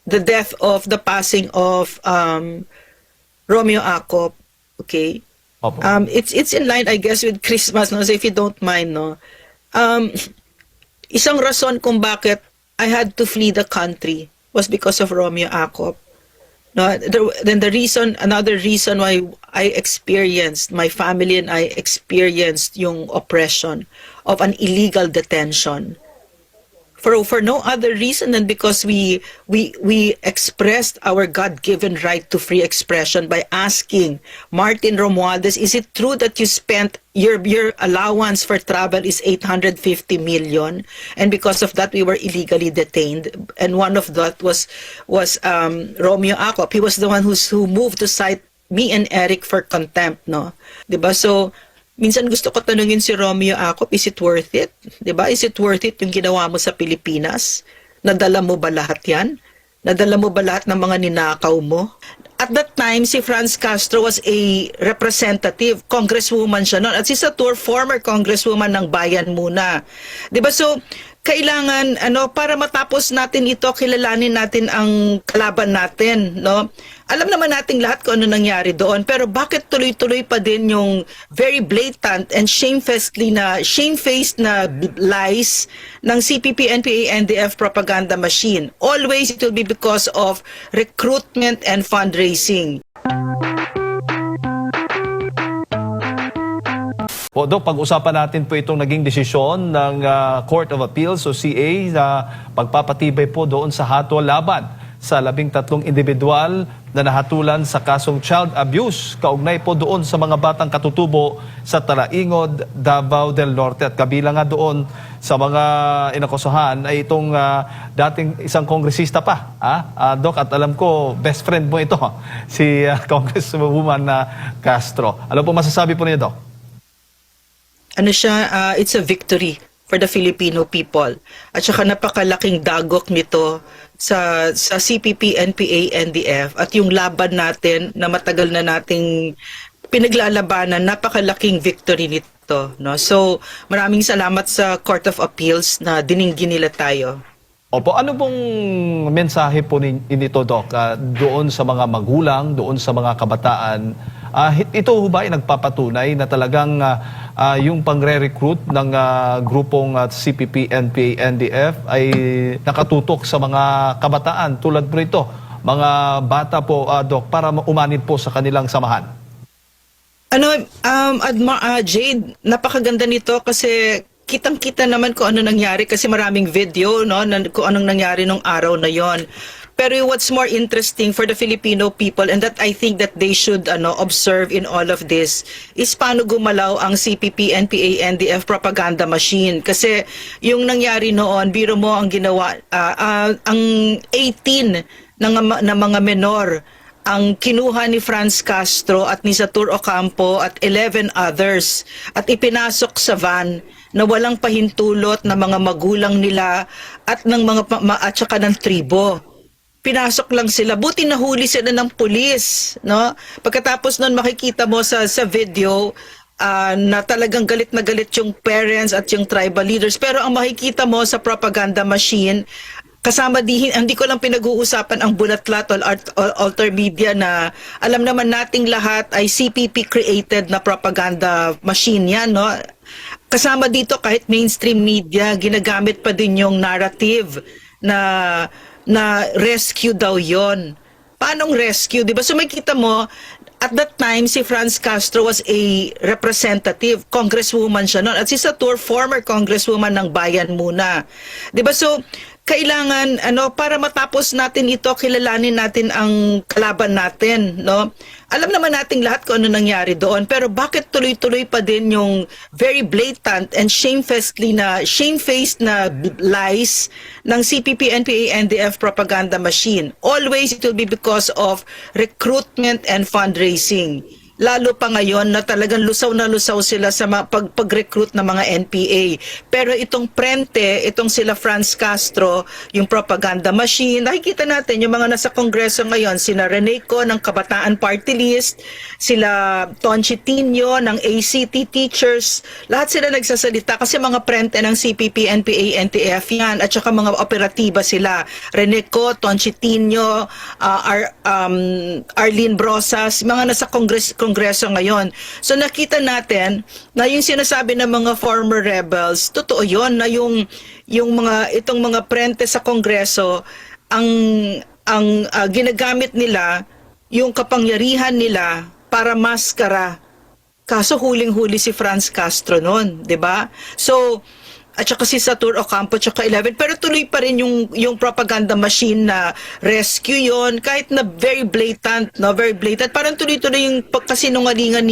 the death of the passing of Romeo Acop. Okay. Opo. It's in line, I guess, with Christmas, no? So if you don't mind, no. Isang rason kung bakit I had to flee the country was because of Romeo Acop. No, then another reason why I experienced, my family and I experienced yung oppression of an illegal detention. For no other reason than because we expressed our God-given right to free expression by asking Martin Romualdez, is it true that you spent your allowance for travel is 850 million, and because of that we were illegally detained? And one of that was Romeo Acop. He was the one who moved to cite me and Eric for contempt, no? 'Di ba? So minsan gusto ko tanungin si Romeo Acop, is it worth it? 'Di ba? Is it worth it yung ginawa mo sa Pilipinas? Nadala mo ba lahat 'yan? Nadala mo ba lahat ng mga ninakaw mo? At that time, si Franz Castro was a representative, congresswoman siya noon. At si Satur, former congresswoman ng Bayan Muna. 'Di ba? So, kailangan para matapos natin ito, kilalanin natin ang kalaban natin, no? Alam naman nating lahat kung ano nangyari doon, pero bakit tuloy-tuloy pa din yung very blatant and shamefaced na lies ng CPP, NPA, NDF propaganda machine? Always it will be because of recruitment and fundraising. Po, Dok, pag-usapan natin po itong naging desisyon ng Court of Appeals o CA na pagpapatibay po doon sa hatol laban sa 13 individual na nahatulan sa kasong child abuse kaugnay po doon sa mga batang katutubo sa Talaingod, Davao del Norte. At kabilang nga doon sa mga inakusahan ay itong dating isang kongresista pa, Dok, at alam ko best friend mo ito, si Congresswoman Castro. Ano po masasabi po niyo, Dok? It's a victory for the Filipino people. At saka napakalaking dagok nito sa CPP, NPA, NDF at yung laban natin na matagal na nating pinaglalabanan, napakalaking victory nito, no? So, maraming salamat sa Court of Appeals na diningin nila tayo. Opo, ano pong mensahe po nito, Doc, doon sa mga magulang, doon sa mga kabataan? Ito ba ay nagpapatunay na talagang yung pangre-recruit ng grupong CPP, NPA, NDF ay nakatutok sa mga kabataan tulad po ito, mga bata po, Doc, para umanib po sa kanilang samahan? Jade, napakaganda nito kasi kitang-kita naman kung ano nangyari kasi maraming video, no, kung anong nangyari nung araw na yon. Pero what's more interesting for the Filipino people, and that I think that they should observe in all of this, is paano gumalaw ang CPP, NPA, NDF propaganda machine. Kasi yung nangyari noon, biro mo ang ginawa, ang 18 na mga menor ang kinuha ni Franz Castro at ni Satur Ocampo at 11 others at ipinasok sa van na walang pahintulot na mga magulang nila at ng at saka ng tribo. Pinasok lang sila. Buti nahuli sila ng pulis, no? Pagkatapos nun makikita mo sa video na talagang galit na galit yung parents at yung tribal leaders. Pero ang makikita mo sa propaganda machine, kasama hindi ko lang pinag-uusapan ang bulatlat o alter media na alam naman nating lahat ay CPP created na propaganda machine yan, no? Kasama dito kahit mainstream media, ginagamit pa din yung narrative na rescue daw yon. Paanong rescue? Diba? So makita mo, at that time, si Franz Castro was a representative, congresswoman siya noon. At si Satur, former congresswoman ng Bayan Muna. Diba? So, kailangan, para matapos natin ito, kilalanin natin ang kalaban natin, no? Alam naman nating lahat kung ano nangyari doon, pero bakit tuloy-tuloy pa din yung very blatant and shamefaced na lies ng CPP, NPA, NDF propaganda machine? Always it will be because of recruitment and fundraising. lalo pa ngayon na talagang lusaw na lusaw sila sa pag-recruit ng mga NPA. Pero itong Prente, itong sila Franz Castro, yung propaganda machine, nakikita natin yung mga nasa Kongreso ngayon, sina Reneco ng Kabataan Party List, sila Tonchi Tinio ng ACT Teachers, lahat sila nagsasalita kasi mga Prente ng CPP, NPA, NTF yan, at saka mga operatiba sila. Reneco, Tonchi Tinio, Arlene Brosas, mga nasa Kongreso ngayon. So nakita natin na yung sinasabi ng mga former rebels, totoo yun na itong mga Prente sa Kongreso, ang ginagamit nila yung kapangyarihan nila para maskara. Kaso huling-huli si Franz Castro noon, 'di ba? So at saka si Satur Ocampo, at saka 11. Pero tuloy pa rin yung propaganda machine na rescue yon kahit na very blatant, no? Very blatant. Parang tuloy-tuloy yung pagkasinungalingan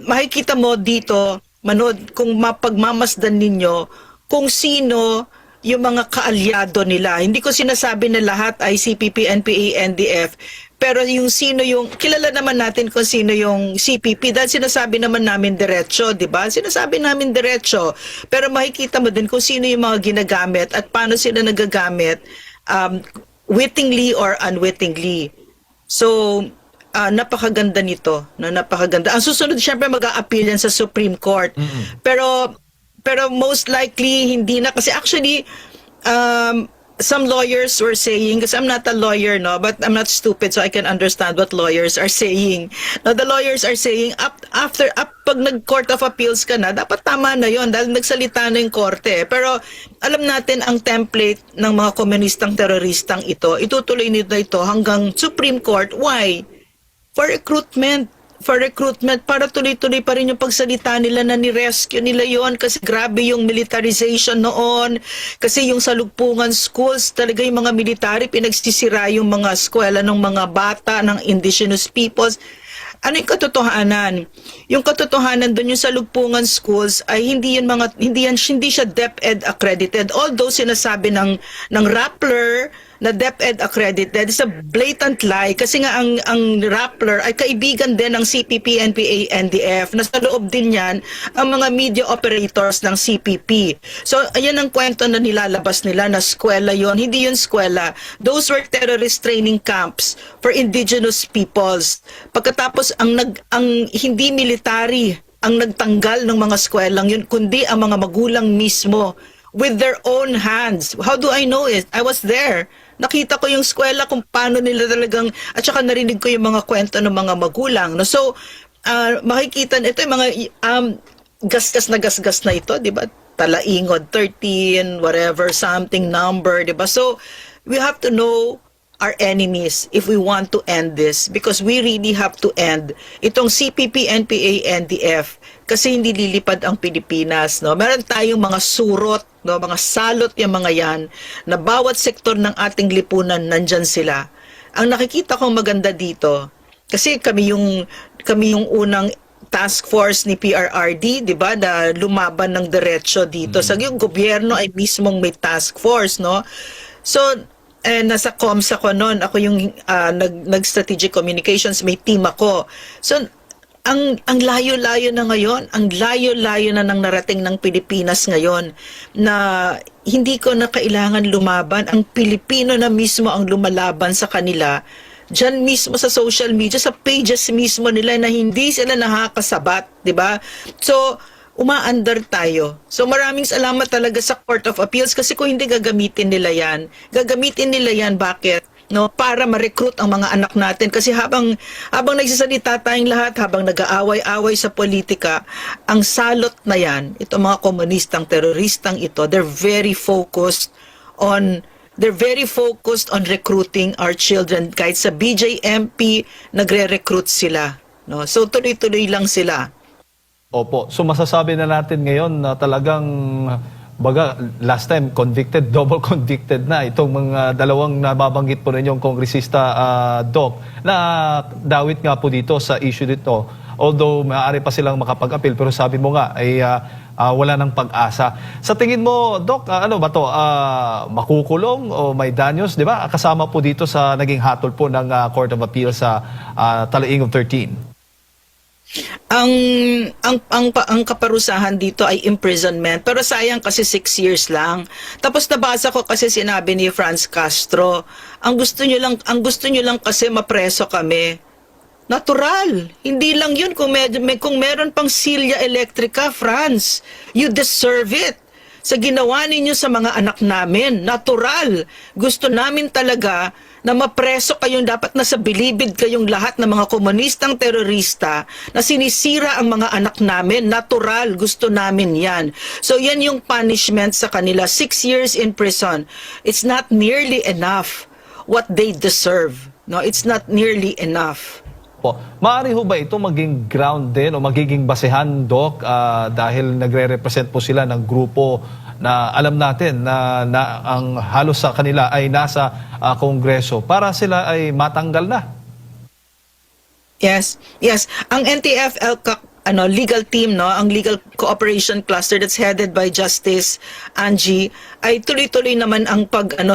makikita mo dito, manood, kung mapagmamasdan ninyo, kung sino yung mga kaalyado nila. Hindi ko sinasabi na lahat ay CPP, NPA, NDF, pero yung sino yung, kilala naman natin kung sino yung CPP dahil sinasabi naman namin diretso, di ba? Sinasabi namin diretso. Pero makikita mo din kung sino yung mga ginagamit at paano sila nagagamit, wittingly or unwittingly. So, napakaganda nito. No? Napakaganda. Ang susunod, syempre, mag-a-appeal yan sa Supreme Court. Pero most likely, hindi na. Kasi actually, some lawyers were saying, because I'm not a lawyer, no, but I'm not stupid, so I can understand what lawyers are saying. Now, the lawyers are saying, pag nag-court of appeals ka na, dapat tama na yon dahil nagsalita na yung korte. Pero alam natin ang template ng mga komunistang teroristang ito, itutuloy nito ito hanggang Supreme Court. Why? For recruitment, para tuloy-tuloy pa rin yung pagsalita nila na ni-rescue nila yon kasi grabe yung militarization noon, kasi yung salugpungan schools, talaga yung mga military, pinagsisira yung mga eskwela ng mga bata, ng indigenous peoples. Ano yung katotohanan? Yung katotohanan doon yung salugpungan schools ay hindi siya DepEd accredited. Although sinasabi ng Rappler na DepEd accredited, is a blatant lie kasi nga ang Rappler ay kaibigan din ng CPP, NPA, NDF. Nasa loob din yan ang mga media operators ng CPP. So ayan ang kwento na nilalabas nila na eskwela yon. Hindi yun eskwela. Those were terrorist training camps for indigenous peoples. Pagkatapos ang hindi military ang nagtanggal ng mga eskwelang yun, kundi ang mga magulang mismo with their own hands. How do I know it? I was there. Nakita ko yung eskwela kung paano nila talagang, at saka narinig ko yung mga kwento ng mga magulang. No? So, makikita ito yung mga gasgas na ito, di ba? Talaingod, 13, whatever, something number, di ba? So, we have to know our enemies if we want to end this, because we really have to end itong CPP, NPA, NDF kasi hindi lilipad ang Pilipinas, no? Meron tayong mga surot, no, mga salot yung mga yan na bawat sektor ng ating lipunan nandyan sila. Ang nakikita kong maganda dito kasi kami yung unang task force ni PRRD, 'di ba, na lumaban ng diretso dito. Sa yung gobyerno ay mismong may task force, no? So nasa comms ako noon, ako yung nag-strategic communications, may team ako. So, ang layo-layo na ngayon, ang layo-layo na nang narating ng Pilipinas ngayon na hindi ko na kailangan lumaban. Ang Pilipino na mismo ang lumalaban sa kanila, dyan mismo sa social media, sa pages mismo nila na hindi sila nakakasabat, di ba? So, umaandar tayo. So maraming salamat talaga sa Court of Appeals kasi kung hindi gagamitin nila yan. Gagamitin nila yan, bakit? No, para ma-recruit ang mga anak natin kasi habang nagsasalita tayong lahat, habang nag-aaway-away sa politika, ang salot na yan, itong mga komunistang teroristang ito, they're very focused on recruiting our children. Kahit sa BJMP, nagre-recruit sila. No? So tuloy-tuloy lang sila. Opo. So masasabi na natin ngayon na talagang last time convicted, double convicted na itong mga dalawang nababanggit po ninyong kongresista, Doc, na dawit nga po dito sa issue dito. Although maaari pa silang makapag-appeal, pero sabi mo nga ay wala ng pag-asa. Sa tingin mo, Doc, ano ba to? Makukulong o may danyos, di ba? Kasama po dito sa naging hatol po ng Court of Appeal sa Talaingog 13. Ang kaparusahan dito ay imprisonment, pero sayang kasi 6 years lang. Tapos nabasa ko kasi sinabi ni Franz Castro, ang gusto niyo lang kasi mapreso kami. Natural. Hindi lang 'yun kung meron pang silya elektrika, Franz. You deserve it. Sa ginawa ninyo sa mga anak namin, natural. Gusto namin talaga na mapreso kayong, dapat nasa bilibid kayong lahat ng mga komunistang terorista na sinisira ang mga anak namin. Natural, gusto namin yan. So yan yung punishment sa kanila. 6 years in prison. It's not nearly enough what they deserve. No, it's not nearly enough. Po. Maaari ho ba ito maging ground din o magiging basehan, Doc, dahil nagre-represent po sila ng grupo na alam natin na ang halos sa kanila ay nasa Kongreso para sila ay matanggal na? Yes, yes. Ang NTF-ELCAC legal team, no, ang legal cooperation cluster that's headed by Justice Angie, ay tuloy-tuloy naman ang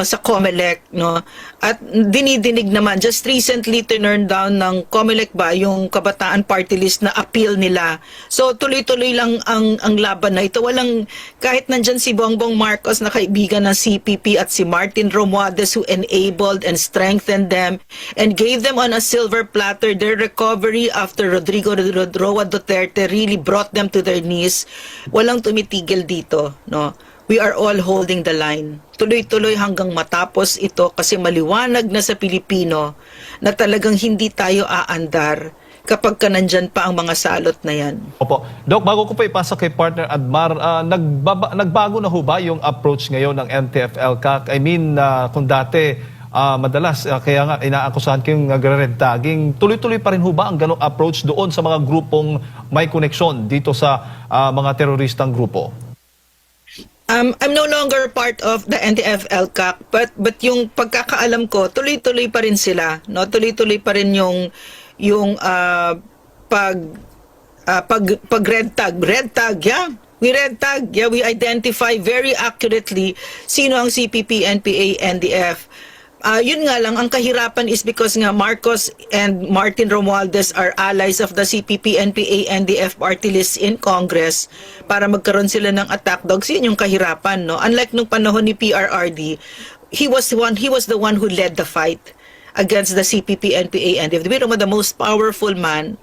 sa COMELEC, no. At dinidinig naman, just recently tinurn down ng COMELEC ba yung Kabataan Party List na appeal nila. So tuloy-tuloy lang ang laban na ito. Walang, kahit nandyan si Bongbong Marcos na kaibigan ng CPP at si Martin Romualdez who enabled and strengthened them and gave them on a silver platter their recovery after Rodrigo Roa Duterte really brought them to their knees. Walang tumitigil dito, no. We are all holding the line. Tuloy-tuloy hanggang matapos ito kasi maliwanag na sa Pilipino na talagang hindi tayo aandar kapag nandyan pa ang mga salot na yan. Opo. Doc, bago ko pa ipasa kay partner Admar, nagbago na ho ba yung approach ngayon ng NTF-ELCAC? I mean, kung dati madalas, kaya nga inaakusahan kayong nagre-red tagging. Tuloy-tuloy pa rin ho ba ang ganong approach doon sa mga grupong may koneksyon dito sa mga teroristang grupo? I'm no longer part of the NTF-ELCAC, but yung pagkakaalam ko, tuloy-tuloy pa rin sila, no? Tuloy-tuloy pa rin yung pag red tag, yeah. We identify very accurately sino ang CPP, NPA, NDF. Yun nga lang, ang kahirapan is because nga Marcos and Martin Romualdez are allies of the CPP, NPA, NDF party list in Congress para magkaroon sila ng attack dogs. Yun yung kahirapan, no? Unlike nung panahon ni PRRD, he was the one who led the fight against the CPP, NPA, NDF. We know the most powerful man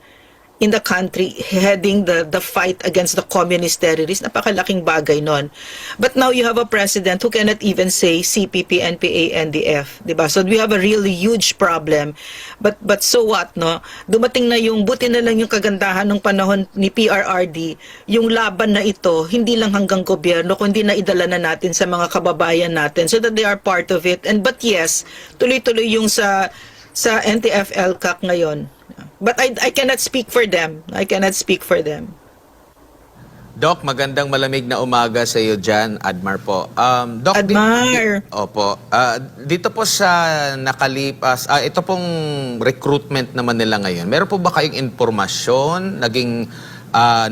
in the country heading the fight against the communist terrorists. Napakalaking bagay nun. But now you have a president who cannot even say CPP, NPA, NDF. Diba? So we have a really huge problem. But so what, no? Dumating na buti na lang yung kagandahan ng panahon ni PRRD, yung laban na ito, hindi lang hanggang gobyerno, kundi na idala na natin sa mga kababayan natin so that they are part of it. But yes, tuloy-tuloy yung sa NTF-ELCAC ngayon. But I cannot speak for them. I cannot speak for them. Doc, magandang malamig na umaga sa iyo dyan. Admar po. Doc, Admar! Opo. Dito po sa nakalipas, ito pong recruitment naman nila ngayon. Meron po ba kayong informasyon?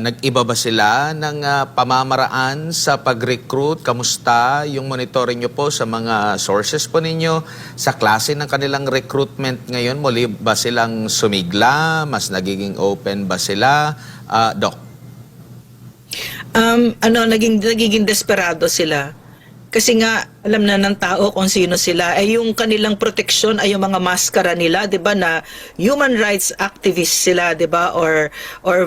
Nag-iba ba sila ng pamamaraan sa pag-recruit? Kamusta yung monitoring nyo po sa mga sources po ninyo? Sa klase ng kanilang recruitment ngayon, muli ba silang sumigla? Mas nagiging open ba sila? Doc? Nagiging desperado sila. Kasi nga, alam na ng tao kung sino sila. Yung kanilang proteksyon ay yung mga maskara nila, 'di ba, na human rights activists sila, 'di ba, or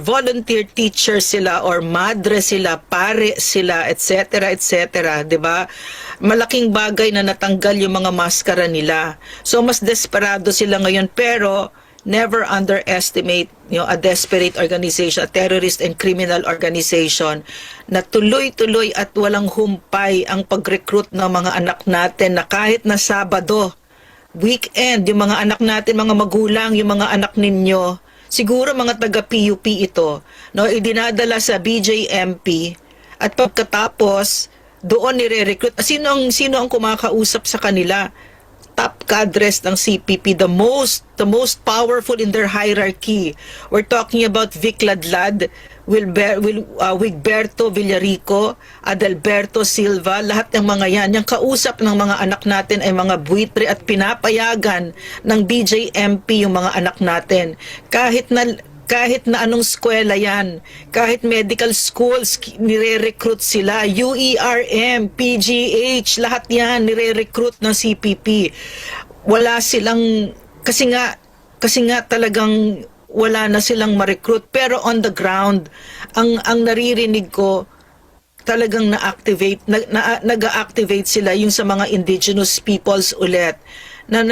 volunteer teacher sila, or madre sila, pare sila, etc., etc., 'di ba? Malaking bagay na natanggal yung mga maskara nila. So mas desperado sila ngayon, pero never underestimate a desperate organization, a terrorist and criminal organization na tuloy-tuloy at walang humpay ang pag-recruit ng mga anak natin na kahit na Sabado, weekend, yung mga anak natin, mga magulang, yung mga anak ninyo, siguro mga taga-PUP ito, no, idinadala sa BJMP at pagkatapos doon nire-recruit. Sino ang kumakausap sa kanila? Top cadres ng CPP, the most powerful in their hierarchy. We're talking about Vic Ladlad, Wigberto Villarico, Adalberto Silva, lahat ng mga yan. Yung kausap ng mga anak natin ay mga buitre at pinapayagan ng BJMP yung mga anak natin. Kahit na kahit na anong eskwela yan, kahit medical schools, nire-recruit sila, UERM, PGH, lahat yan, nire-recruit ng CPP. Wala silang, kasi nga talagang wala na silang ma-recruit. Pero on the ground, ang naririnig ko, talagang nag-activate sila yung sa mga indigenous peoples ulit. Na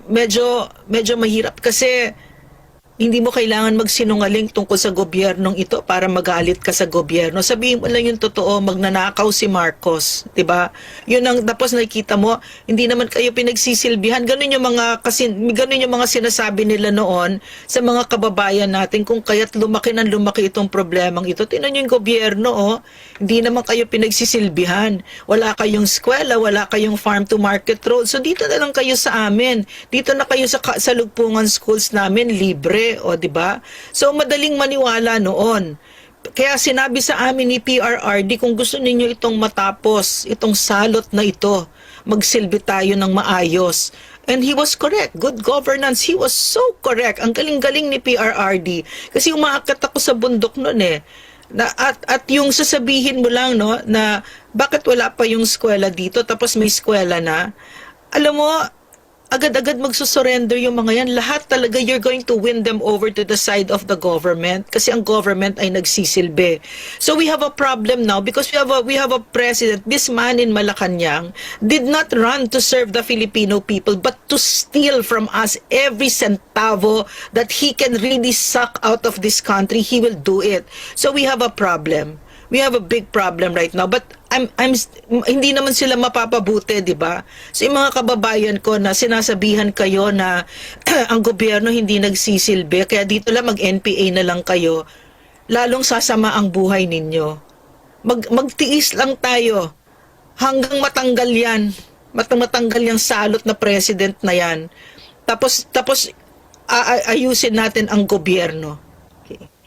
medyo mahirap kasi hindi mo kailangan magsinungaling tungkol sa gobyernong ito para magalit ka sa gobyerno. Sabihin mo lang yung totoo, magnanakaw si Marcos, 'di ba? Yun ang tapos nakikita mo, hindi naman kayo pinagsisilbihan. Ganun yung mga sinasabi nila noon sa mga kababayan natin kung kaya't lumaki itong problemang ito. Tingnan niyo yung gobyerno, oh. Hindi naman kayo pinagsisilbihan. Wala kayong eskwela, wala kayong farm to market road. So dito na lang kayo sa amin. Dito na kayo sa lugpungan schools namin libre. O, di ba? So, madaling maniwala noon. Kaya sinabi sa amin ni PRRD, kung gusto ninyo itong matapos, itong salot na ito, magsilbi tayo ng maayos. And he was correct. Good governance. He was so correct. Ang galing-galing ni PRRD. Kasi umaakyat ako sa bundok noon eh. At yung sasabihin mo lang, no, na bakit wala pa yung eskwela dito, tapos may eskwela na. Alam mo, agad-agad magsusurrender yung mga yan. Lahat talaga, you're going to win them over to the side of the government kasi ang government ay nagsisilbi. So we have a problem now because we have a president, this man in Malacanang did not run to serve the Filipino people but to steal from us every centavo that he can really suck out of this country. He will do it. So we have a problem. We have a big problem right now, but hindi naman sila mapapabuti, di ba? So yung mga kababayan ko na sinasabihan kayo na ang gobyerno hindi nagsisilbi, kaya dito lang mag-NPA na lang kayo, lalong sasama ang buhay ninyo. Magtiis lang tayo hanggang matanggal yan. Matanggal yung salot na president na yan. Tapos ayusin natin ang gobyerno.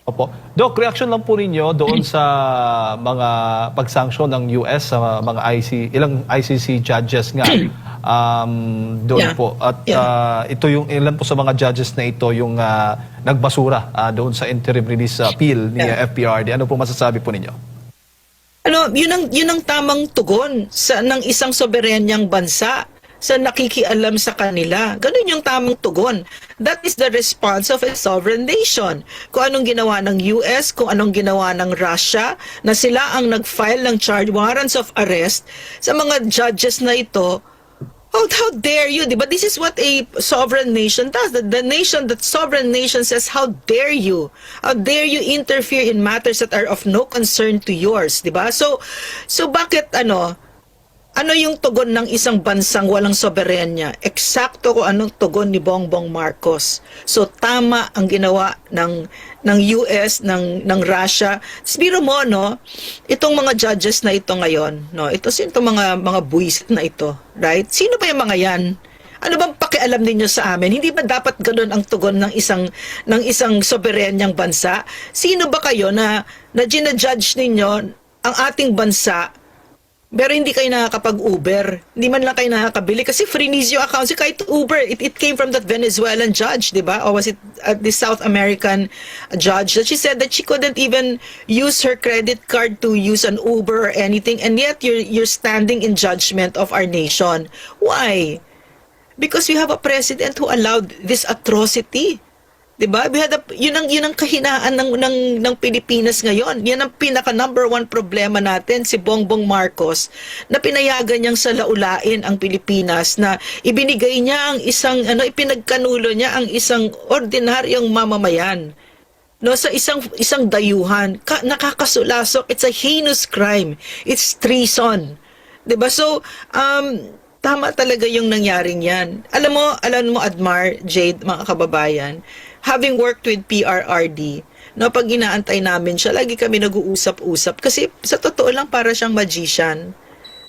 Opo. Doc, reaction lang po ninyo doon sa mga pag-sanction ng US sa mga ilang ICC judges nga doon po. At ito yung ilan po sa mga judges na ito yung nagbasura doon sa interim release appeal ni FPRD. Ano po masasabi po ninyo? Yun ang tamang tugon ng isang soberanyang bansa sa nakikialam sa kanila. Ganun yung tamang tugon. That is the response of a sovereign nation. Kung anong ginawa ng US, kung anong ginawa ng Russia, na sila ang nag-file ng charge warrants of arrest sa mga judges na ito. How dare you? Diba? This is what a sovereign nation does. The sovereign nation says, how dare you? How dare you interfere in matters that are of no concern to yours? Diba? So bakit ano yung tugon ng isang bansang walang soberenya? Eksakto kung anong tugon ni Bongbong Marcos. So tama ang ginawa ng US, ng Russia. Biro mo, no, itong mga judges na ito ngayon, no, itong mga buwisit na ito, right? Sino ba yung mga yan? Ano bang pakialam ninyo sa amin? Hindi ba dapat ganoon ang tugon ng isang soberenyang bansa? Sino ba kayo na ginajudge ninyo ang ating bansa? Pero hindi kayo nakakapag-Uber. Hindi man lang kayo nakakabili kasi freeze yung account. So kahit Uber, it came from that Venezuelan judge, di ba? Or was it the South American judge that she said that she couldn't even use her credit card to use an Uber or anything, and yet you're standing in judgment of our nation. Why? Because we have a president who allowed this atrocity. Diba? Yun ang kahinaan ng Pilipinas ngayon. Yan ang pinaka number one problema natin, si Bongbong Marcos, na pinayagan niyang salaulain ang Pilipinas, na ibinigay niya ang ipinagkanulo niya ang isang ordinaryong mamamayan. No, sa isang dayuhan, nakakasulasok. It's a heinous crime. It's treason. Diba? So, tama talaga yung nangyaring yan. Alam mo, Admar, Jade, mga kababayan, having worked with PRRD, no, pag inaantay namin siya, lagi kami nag-uusap-usap. Kasi sa totoo lang, para siyang magician.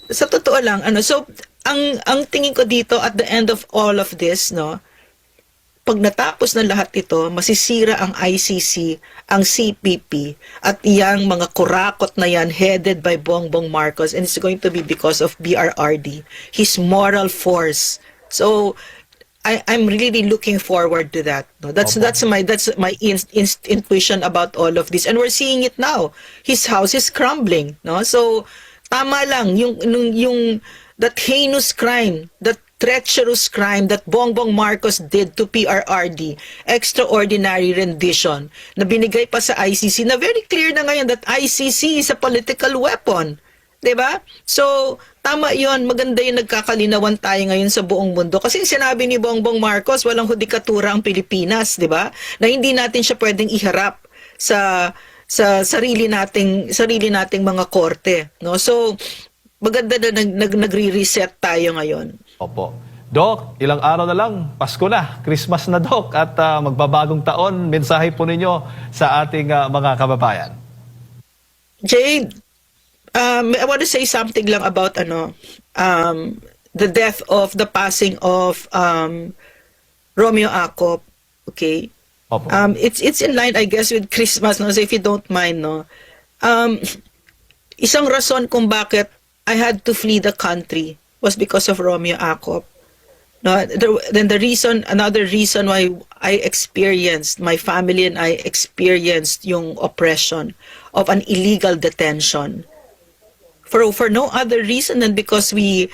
Sa totoo lang, so, ang tingin ko dito, at the end of all of this, no, pag natapos na lahat ito, masisira ang ICC, ang CPP, at iyang mga kurakot na yan, headed by Bongbong Marcos, and it's going to be because of PRRD, his moral force. So, I'm really looking forward to that. No, that's my intuition about all of this, and we're seeing it now. His house is crumbling. No, so tama lang yung that heinous crime, that treacherous crime that Bongbong Marcos did to PRRD, extraordinary rendition, na binigay pa sa ICC, na very clear na ngayon that ICC is a political weapon. 'Di ba? So, tama 'yon. Maganda 'yung nagkakalinawan tayo ngayon sa buong mundo. Kasi sinabi ni Bongbong Marcos, walang hudikatura ang Pilipinas, 'di ba? Na hindi natin siya pwedeng iharap sa sarili nating mga korte, no? So, maganda na nagre-reset tayo ngayon. Opo. Doc, ilang araw na lang, Pasko na, Christmas na, Doc, at magbabagong taon. Mensahe po ninyo sa ating mga kababayan. Jade, I want to say something lang about the death of the passing of Romeo Acop. Okay? Opo. It's in line, I guess, with Christmas, no? So if you don't mind, no? Isang rason kung bakit I had to flee the country was because of Romeo Acop. No, then another reason why my family and I experienced yung oppression of an illegal detention. For no other reason than because we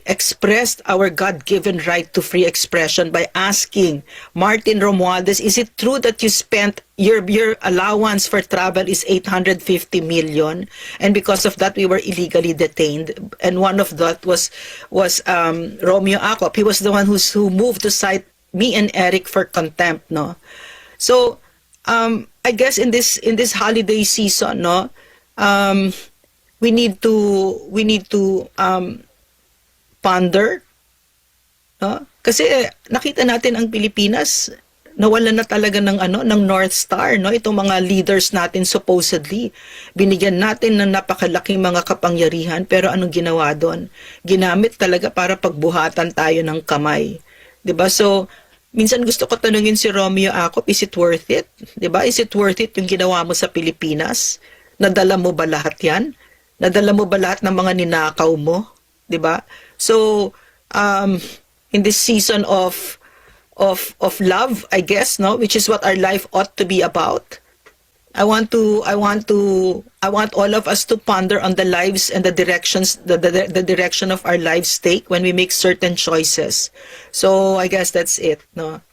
expressed our God-given right to free expression by asking Martin Romualdez, is it true that you spent your allowance for travel is 850 million, and because of that we were illegally detained? And one of that was Romeo Acop. He was the one who moved to cite me and Eric for contempt, no? So I guess in this holiday season, no, we need to ponder, no? Kasi nakita natin ang Pilipinas nawalan na talaga ng North Star, no? Itong mga leaders natin supposedly binigyan natin ng napakalaking mga kapangyarihan, pero anong ginawa doon? Ginamit talaga para pagbuhatan tayo ng kamay, 'di ba? So minsan gusto ko tanungin si Romeo Acop, is it worth it? 'Di ba? Is it worth it yung ginawa mo sa Pilipinas? Nadala mo ba lahat 'yan? Nadala mo ba lahat ng mga ninakaw mo? 'Di ba? So, in this season of love, I guess, no, which is what our life ought to be about, I want all of us to ponder on the lives and the directions, the direction of our lives take when we make certain choices. So, I guess that's it, no.